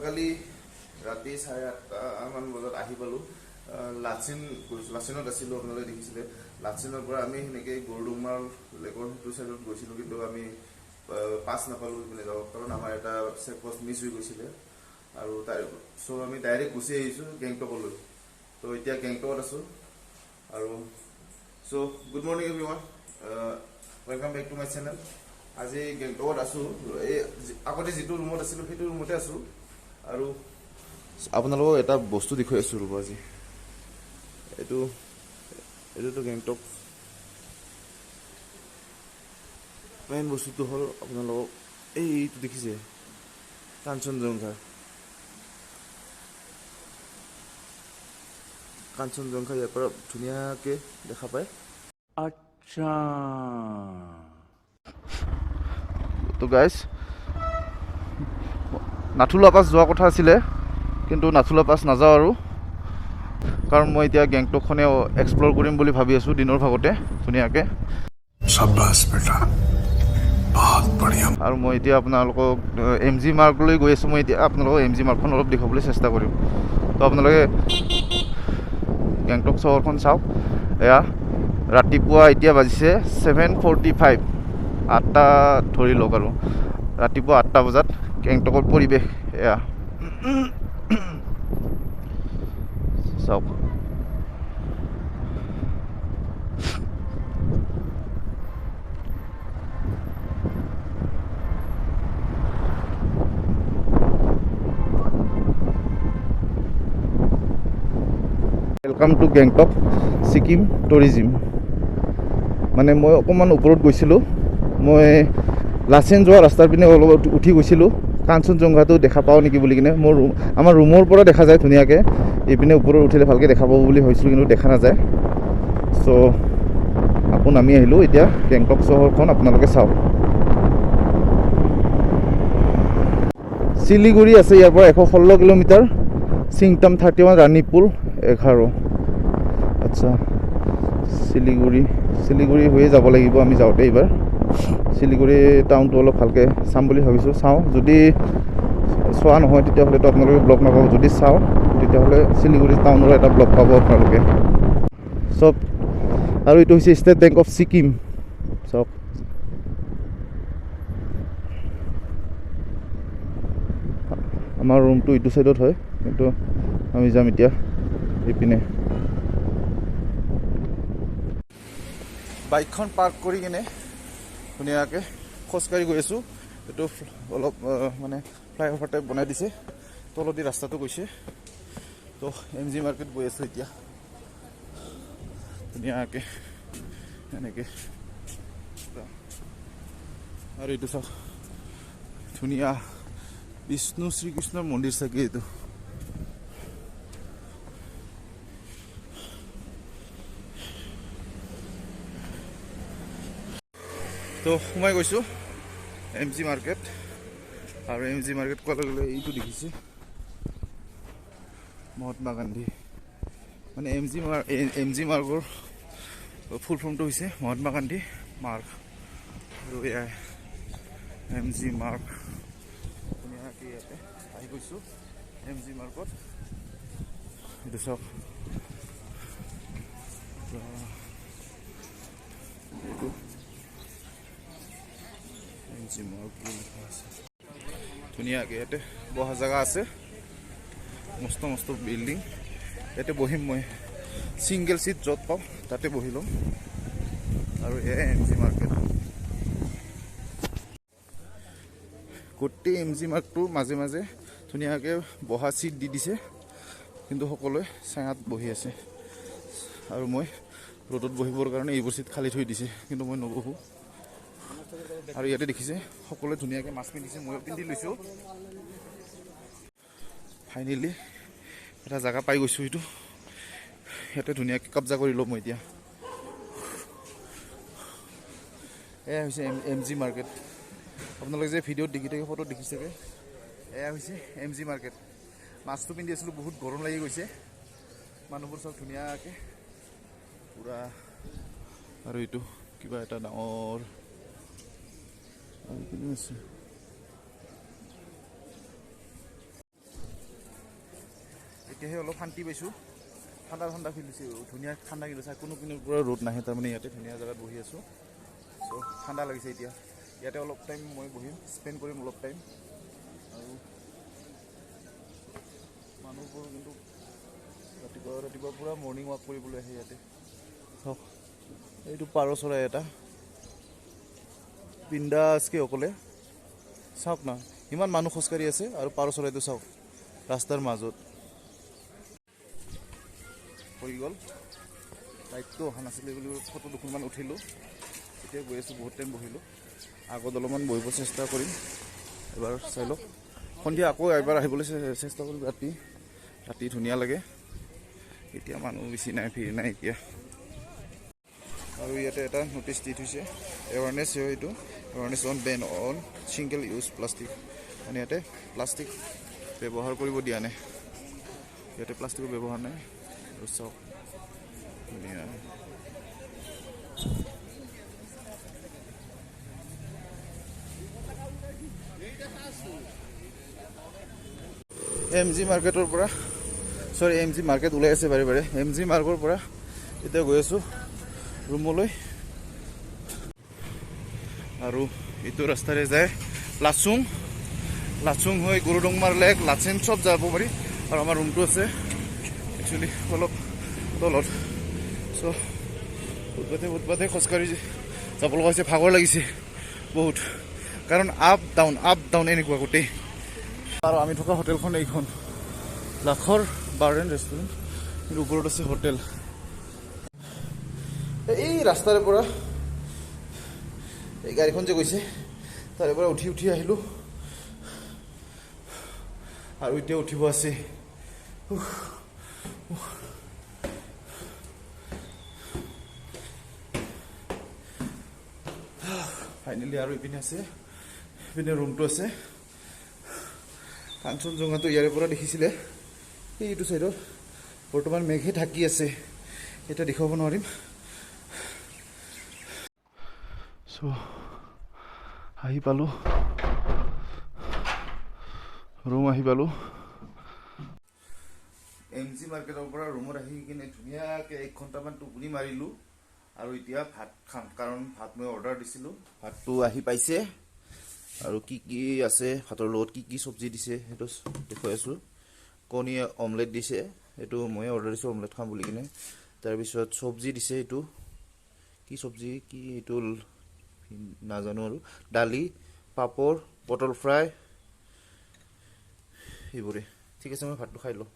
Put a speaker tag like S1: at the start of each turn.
S1: যোৱাকালি ৰাতি 8:30 বজাত আহি পালোঁ লাচিনত আছিলোঁ। আপোনালোকে দেখিছিলে লাচিনৰ পৰা আমি সেনেকৈ গৰুডুমাৰ লেকৰ সেইটো চাইডত গৈছিলোঁ, কিন্তু আমি পাছ নাপালোঁ সেইপিনে যাব, কাৰণ আমাৰ এটা চেকপষ্ট মিছ হৈ গৈছিলে। আৰু চ' আমি ডাইৰেক্ট গুচি আহিছোঁ গেংটকলৈ। তো এতিয়া গেংটকত আছোঁ। আৰু so' good morning everyone, welcome back to my channel. আজি গেংটকত আছোঁ। এই আগতে যিটো ৰুমত আছিলোঁ সেইটো ৰুমতে আছোঁ। আৰু আপোনালোকক এটা বস্তু দেখুৱাই আছোঁ ৰ'ব। আজি এইটোতো গেংটক। মেইন বস্তুটো হ'ল আপোনালোকক এইটো দেখিছে কাঞ্চনজংঘা ইয়াৰ পৰা ধুনীয়াকৈ দেখা পায়। আচ্ছা তো গাইজ, নাথুলা পাছ যোৱা কথা আছিলে, কিন্তু নাথুলা পাছ নাযাওঁ আৰু, কাৰণ মই এতিয়া গেংটকখনে এক্সপ্ল'ৰ কৰিম বুলি ভাবি আছোঁ দিনৰ ভাগতে ধুনীয়াকৈ। আৰু মই এতিয়া আপোনালোকক MG মাৰ্গলৈ গৈ আছোঁ। মই এতিয়া আপোনালোকক MG মাৰ্গখন অলপ দেখুৱাবলৈ চেষ্টা কৰিম। তো আপোনালোকে গেংটক চহৰখন চাওক। এয়া ৰাতিপুৱা এতিয়া বাজিছে 7:45, 8টা ধৰি লওক আৰু ৰাতিপুৱা 8টা বজাত গেংটকৰ পৰিৱেশ এয়া চাওক। Welcome to Gangtok Sikkim tourism. মানে মই অকণমান ওপৰত গৈছিলোঁ। মই লাচেন যোৱা ৰাস্তাৰ পিনে অলপ উঠি গৈছিলোঁ, কাঞ্চনজংঘাটো দেখা পাওঁ নেকি বুলি কিনে। আমাৰ ৰুমৰ পৰা দেখা যায় ধুনীয়াকৈ, এইপিনে ওপৰত উঠিলে ভালকৈ দেখা পাব বুলি ভাবিছিলোঁ, কিন্তু দেখা নাযায়। চ' আকৌ নামি আহিলোঁ। এতিয়া গেংটক চহৰখন আপোনালোকে চাওক। শিলিগুৰি আছে ইয়াৰ পৰা 116 কিলোমিটাৰ, চিংটাম 31, ৰাণীপুল 11। আচ্ছা, শিলিগুৰি হৈয়ে যাব লাগিব আমি যাওঁতে। এইবাৰ শিলিগুৰি টাউনটো অলপ ভালকৈ চাম বুলি ভাবিছোঁ। চাওঁ, যদি চোৱা নহয় তেতিয়াহ'লেতো আপোনালোকে ব্লগ নাপাব। যদি চাওঁ তেতিয়াহ'লে শিলিগুৰি টাউনৰ এটা ব্লগ পাব আপোনালোকে চব। আৰু এইটো হৈছে ষ্টেট বেংক অফ ছিকিম। চাওক, আমাৰ ৰুমটো এইটো চাইডত হয়, কিন্তু আমি যাম এতিয়া এইপিনে। বাইকখন পাৰ্ক কৰি কিনে ধুনীয়াকৈ খোজকাঢ়ি গৈ আছোঁ। এইটো অলপ মানে ফ্লাইঅভাৰ টাইপ বনাই দিছে, তলদি ৰাস্তাটো গৈছে। তো MG মাৰ্কেট গৈ আছোঁ এতিয়া ধুনীয়াকৈ এনেকৈ। আৰু এইটো চাওক, ধুনীয়া বিষ্ণু শ্ৰীকৃষ্ণৰ মন্দিৰ চাগে এইটো। তো সোমাই গৈছোঁ MG মাৰ্কেট। আৰু MG মাৰ্কেট কোৱাৰ লগে লগে এইটো দেখিছে মহাত্মা গান্ধী। মানে MG মাৰ্গৰ ফুল ফৰ্মটো হৈছে মহাত্মা গান্ধী মাৰ্গ। আৰু এয়াই MG মাৰ্গ। ধুনীয়াকৈ ইয়াতে আহি গৈছোঁ MG মাৰ্গত। এইটো চাওক, এইটো MG মাৰ্গ লিখা আছে। ধুনীয়াকৈ ইয়াতে বহা জেগা আছে, মস্ত মস্ত বিল্ডিং। ইয়াতে বহিম মই, ছিংগল চিট য'ত পাওঁ তাতে বহি ল'ম। আৰু এয়াই MG মাৰ্কেট। গোটেই MG মাৰ্গটোৰ মাজে মাজে ধুনীয়াকৈ বহা চিট দি দিছে, কিন্তু সকলোৱে ছাঁত বহি আছে। আৰু মই ৰ'দত বহিবৰ কাৰণে এইবোৰ চিট খালী থৈ দিছে, কিন্তু মই নবহোঁ। আৰু ইয়াতে দেখিছে সকলোৱে ধুনীয়াকৈ মাস্ক পিন্ধিছে, ময়ো পিন্ধি লৈছোঁ। ফাইনেলি এটা জেগা পাই গৈছোঁ। এইটো ইয়াতে ধুনীয়াকৈ কব্জা কৰি ল'ম মই এতিয়া। এয়া হৈছে MG মাৰ্কেট। আপোনালোকে যে ভিডিঅ'ত দেখি থাকে, ফটোত দেখি থাকে, এয়া হৈছে MG মাৰ্কেট। মাস্কটো পিন্ধি আছিলোঁ, বহুত গৰম লাগি গৈছে। মানুহবোৰ চব ধুনীয়াকৈ পূৰা। আৰু এইটো কিবা এটা ডাঙৰ আছে। এতিয়াহে অলপ শান্তি পাইছোঁ ঠাণ্ডা ঠাণ্ডা ফিল হৈছে ধুনীয়া ঠাণ্ডা কিন্তু চাই কোনো পিনৰ পৰা ৰ'দ নাহে তাৰমানে ইয়াতে ধুনীয়া জেগাত বহি আছোঁ চ' ঠাণ্ডা লাগিছে এতিয়া ইয়াতে অলপ টাইম মই বহিম স্পেণ্ড কৰিম অলপ টাইম আৰু মানুহবোৰ কিন্তু ৰাতিপুৱা পূৰা মৰ্ণিং ৱাক কৰিবলৈ আহে ইয়াতে চাওক এইটো পাৰ চৰাই এটা বিন্দাছকৈ অকলে চাওক না ইমান মানুহ খোজকাঢ়ি আছে আৰু পাৰ চৰাইটো চাওক ৰাস্তাৰ মাজত হৈ গ'ল লাইটটো অহা নাছিলে বুলি ফটো দুখনমান উঠিলোঁ এতিয়া গৈ আছোঁ বহুত টাইম বহিলোঁ আগত অলপমান বহিব চেষ্টা কৰিম এবাৰ চাই লওক সন্ধিয়া আকৌ এবাৰ আহিবলৈ চেষ্টা কৰিম ৰাতি ধুনীয়া লাগে এতিয়া মানুহ বেছি নাই ভিৰ নাই এতিয়া আৰু ইয়াতে এটা নটিচ দি থৈছে এৱাৰনেছ এইটো awareness on Ben on single use plastic মানে ইয়াতে প্লাষ্টিক ব্যৱহাৰ কৰিব দিয়া নাই ইয়াতে প্লাষ্টিকৰ ব্যৱহাৰ নাই আৰু চাওক ধুনীয়া এম জি মাৰ্কেটৰ পৰা এম জি মাৰ্কেট ওলাই আছে বাৰে বাৰে এম জি মাৰ্কৰ পৰা এতিয়া গৈ আছোঁ ৰুমলৈ আৰু এইটো ৰাস্তাৰে যায় লাচুং হৈ গুৰুডংমাৰ লেক লাচেন চব যাব পাৰি আৰু আমাৰ ৰুমটো আছে একচুৱেলি অলপ তলত চ' ফুটপাথে খোজকাঢ়ি যাব লগা হৈছে ভাগৰ লাগিছে বহুত কাৰণ আপ ডাউন এনেকুৱা গোটেই আৰু আমি থকা হোটেলখন এইখন লাখৰ বাৰ এণ্ড ৰেষ্টুৰেণ্ট কিন্তু ওপৰত আছে হোটেল এই ৰাস্তাৰে পৰা এই গাড়ীখন যে গৈছে তাৰে পৰা উঠি আহিলোঁ আৰু এতিয়া উঠিব আছে ফাইনেলি আৰু ইপিনে আছে ইপিনে ৰুমটো আছে কাঞ্চনজংঘাটো ইয়াৰে পৰা দেখিছিলে এইটো চাইডত বৰ্তমান মেঘে ঢাকি আছে এতিয়া দেখুৱাব নোৱাৰিম চ' আহি পালোঁ ৰুম আহি পালোঁ এম জি মাৰ্কেটৰ পৰা ৰুমত আহি কিনে ধুনীয়াকৈ 1 ঘণ্টামান টোপনি মাৰিলোঁ আৰু এতিয়া ভাত খাম কাৰণ ভাত মই অৰ্ডাৰ দিছিলোঁ ভাতটো আহি পাইছে আৰু কি আছে ভাতৰ লগত কি চব্জি দিছে সেইটো দেখুৱাই আছোঁ কণী অমলেট দিছে এইটো মই অৰ্ডাৰ দিছোঁ অমলেট খাম বুলি কিনে তাৰপিছত চব্জি দিছে এইটো কি চব্জি কি এইটো নাজানো আৰু দালি পাপৰ পটল ফ্ৰাই এইবোৰে ঠিক আছে মই ভাতটো খাই লওঁ